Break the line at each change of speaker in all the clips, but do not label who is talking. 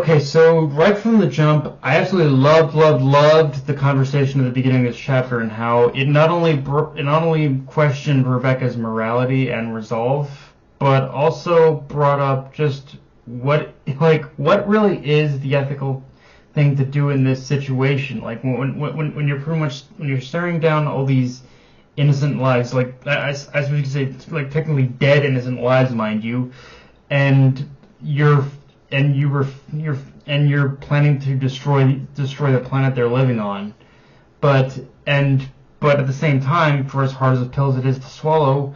Okay, so right from the jump, I absolutely loved the conversation at the beginning of this chapter and how it not only questioned Rebecca's morality and resolve, but also brought up just what really is the ethical thing to do in this situation. Like when you're pretty much when you're staring down all these innocent lives, like as we could say, like technically dead innocent lives, mind you, and you're planning to destroy the planet they're living on, but at the same time, for as hard as a pill as it is to swallow,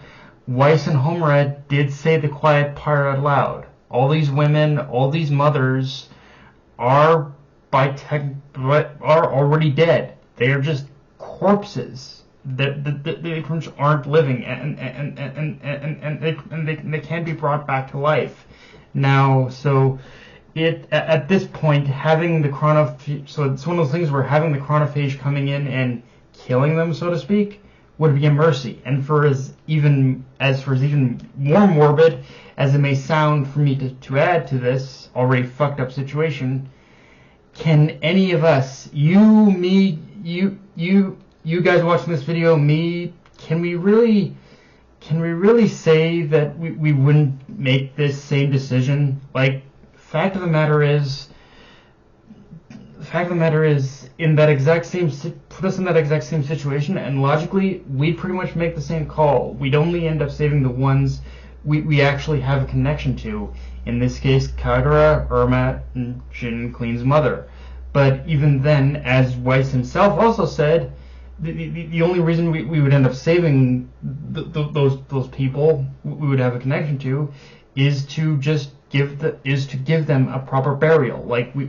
Weiss and Homer did say the quiet part out loud. All these women, all these mothers, are already dead. They are just corpses. They aren't living, and they can be brought back to life. Now, so at this point, having the chronophage, so it's one of those things where having the chronophage coming in and killing them, so to speak, would be a mercy. And for as even more morbid as it may sound for me to add to this already fucked up situation, can any of us, you, me, you guys watching this video, me, can we really say that we wouldn't make this same decision? Like, fact of the matter is, in that exact same, put us in that exact same situation, and logically, we'd pretty much make the same call. We'd only end up saving the ones we actually have a connection to. In this case, Kagura, Irma, and Jin Clean's mother. But even then, as Weiss himself also said, the only reason we would end up saving those people we would have a connection to is to just give them a proper burial. Like we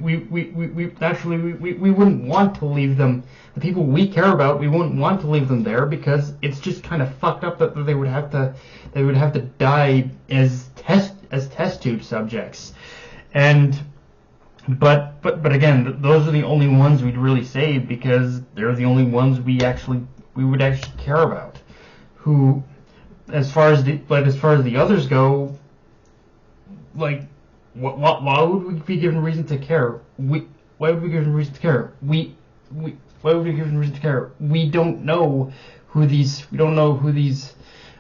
naturally we wouldn't want to leave them, the people we care about, we wouldn't want to leave them there, because it's just kind of fucked up that they would have to die as test tube subjects. And But again, those are the only ones we'd really save, because they're the only ones we would actually care about. Who, as far as the others go, like, why would we be given reason to care? Why would we be given reason to care? Why would we be given reason to care? We don't know who these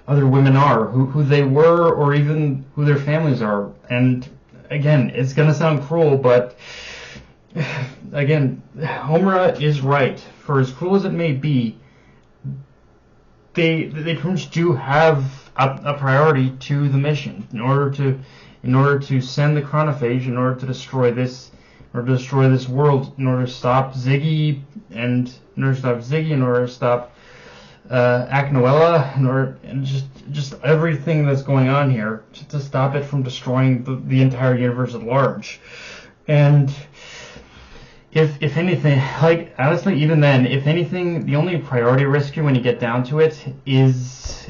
other women are, who they were, or even who their families are. And again, it's gonna sound cruel, but again, Homura is right. For as cruel as it may be, they pretty much do have a priority to the mission in order to send the chronophage, in order to destroy this world, in order to stop Ziggy, in order to stop Aknoella, and just everything that's going on here, to stop it from destroying the entire universe at large. And if anything, like, honestly, even then, if anything, the only priority risk here when you get down to it is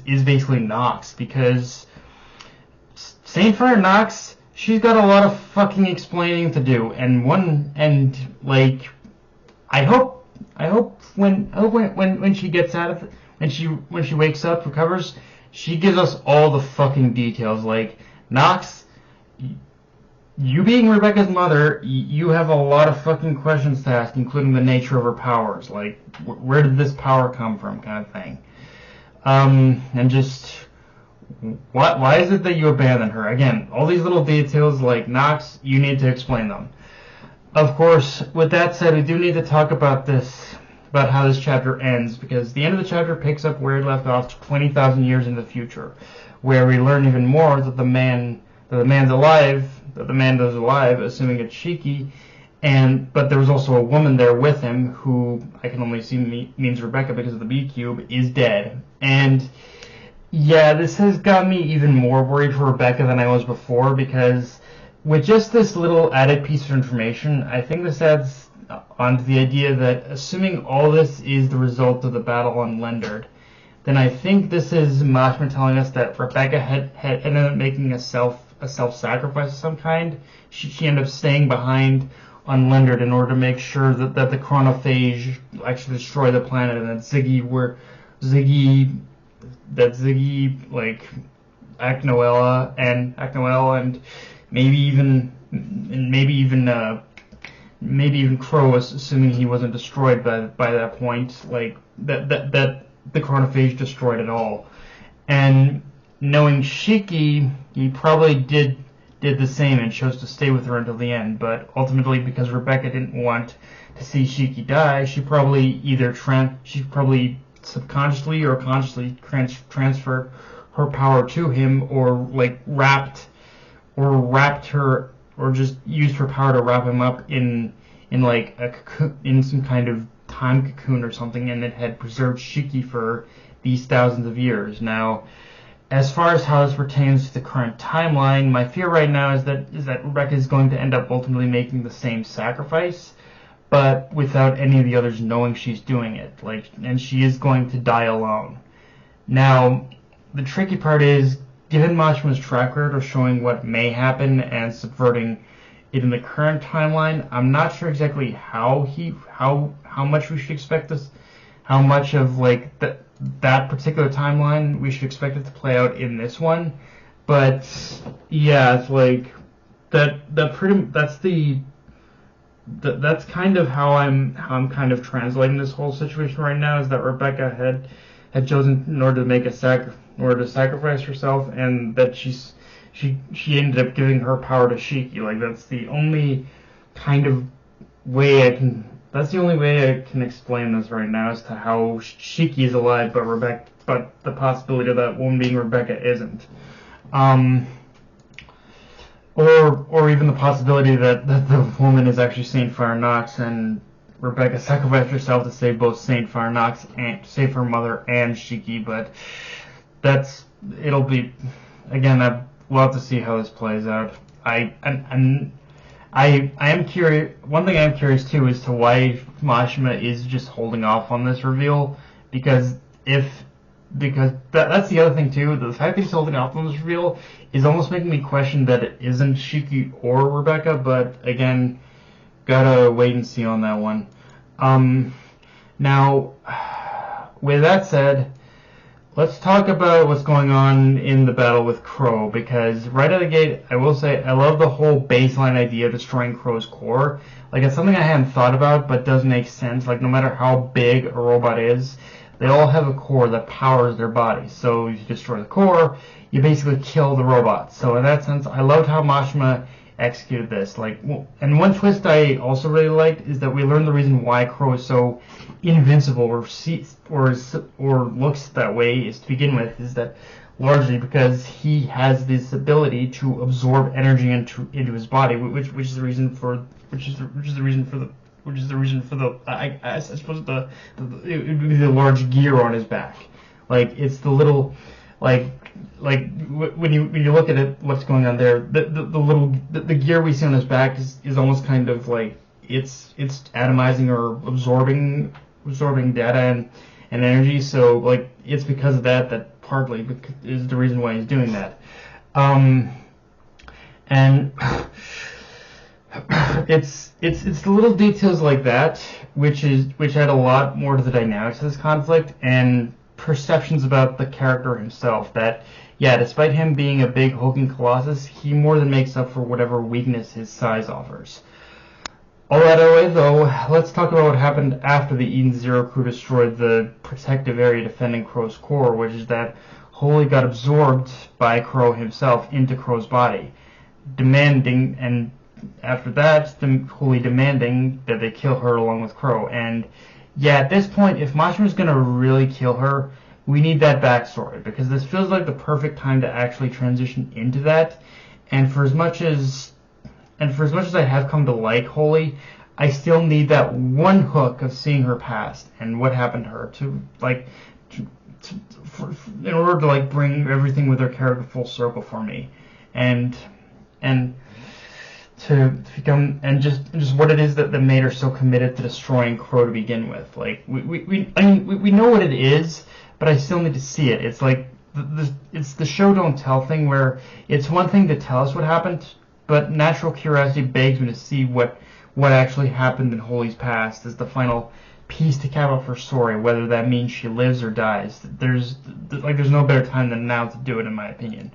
basically Nox, because Saint Fire Nox, she's got a lot of fucking explaining to do, and like, I hope when she gets out of it, when she wakes up, recovers, she gives us all the fucking details. Like, Nox, you being Rebecca's mother, you have a lot of fucking questions to ask, including the nature of her powers. Like, where did this power come from, kind of thing. And just, why is it that you abandoned her? Again, all these little details, like, Nox, you need to explain them. Of course, with that said, we do need to talk about how this chapter ends, because the end of the chapter picks up where it left off 20,000 years in the future, where we learn even more that the man is alive, assuming it's Shiki, but there was also a woman there with him who I can only see means Rebecca because of the B cube, is dead. And yeah, this has got me even more worried for Rebecca than I was before, because with just this little added piece of information, I think this adds onto the idea that, assuming all this is the result of the battle on Lendard, then I think this is Mashima telling us that Rebecca had ended up making a self-sacrifice of some kind. She ended up staying behind on Lendard in order to make sure that the chronophage actually destroy the planet, and that Ziggy, like Aknoella and maybe even and maybe even Crow, assuming he wasn't destroyed by that point, like that the chronophage destroyed it all. And knowing Shiki, he probably did the same and chose to stay with her until the end. But ultimately, because Rebecca didn't want to see Shiki die, she probably subconsciously or consciously transferred her power to him, or like wrapped her, or just used her power to wrap him up in like a cocoon, in some kind of time cocoon or something, and it had preserved Shiki for these thousands of years. Now, as far as how this pertains to the current timeline, my fear right now is that Rebecca is going to end up ultimately making the same sacrifice, but without any of the others knowing she's doing it. And she is going to die alone. Now, the tricky part is, given Mashima's track record of showing what may happen and subverting it in the current timeline, I'm not sure exactly how much we should expect this, how much of like that particular timeline we should expect it to play out in this one. But yeah, it's like that's kind of how I'm kind of translating this whole situation right now, is that Rebecca had chosen in order to sacrifice herself, and that she ended up giving her power to Shiki. Like, that's the only way I can explain this right now, as to how Shiki is alive, but the possibility of that woman being Rebecca isn't. Or even the possibility that the woman is actually Saint Firenox, and Rebecca sacrificed herself to save both Saint Firenox and save her mother and Shiki. But it'll be, again, we'll have to see how this plays out. I am curious. One thing I'm curious too is to why Mashima is just holding off on this reveal, because that's the other thing too. The fact that he's holding off on this reveal is almost making me question that it isn't Shiki or Rebecca. But again, gotta wait and see on that one. Now, with that said, let's talk about what's going on in the battle with Crow, because right out of the gate, I will say I love the whole baseline idea of destroying Crow's core. Like, it's something I hadn't thought about, but does make sense. Like, no matter how big a robot is, they all have a core that powers their body. So if you destroy the core, you basically kill the robot. So in that sense, I loved how Mashima executed this. And one twist I also really liked is that we learned the reason why Crow is so invincible, or looks that way, is to begin with, is that largely because he has this ability to absorb energy into his body, which is the reason for I suppose it would be the large gear on his back. Like, it's the little, like when you look at it, what's going on there, the gear we see on his back is almost kind of like it's atomizing or absorbing data and energy. So like, it's because of that partly is the reason why he's doing that. And it's the little details like that which add a lot more to the dynamics of this conflict and perceptions about the character himself, that despite him being a big hulking colossus, he more than makes up for whatever weakness his size offers. All that away, though, let's talk about what happened after the Eden Zero crew destroyed the protective area defending Crow's core, which is that Holy got absorbed by Crow himself into Crow's body, after that, Holy demanding that they kill her along with Crow. And at this point, if Mashima's gonna really kill her, we need that backstory, because this feels like the perfect time to actually transition into that. And for as much as I have come to like Holy, I still need that one hook of seeing her past and what happened to her in order to like bring everything with her character full circle for me, and to become, and just what it is that made her so committed to destroying Crow to begin with. Like, we know what it is, but I still need to see it. It's like it's the show don't tell thing, where it's one thing to tell us what happened, but natural curiosity begs me to see what actually happened in Holy's past as the final piece to cap off her story, whether that means she lives or dies. There's no better time than now to do it, in my opinion.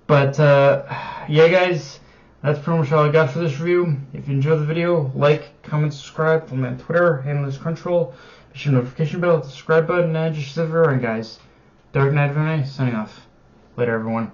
But guys, That's pretty much all I got for this review. If you enjoyed the video, like, comment, subscribe. Follow me on Twitter, handle Crunchyroll. Be sure notification bell, hit the subscribe button, and just sit around, guys. Dark Knight of MMA, signing off. Later, everyone.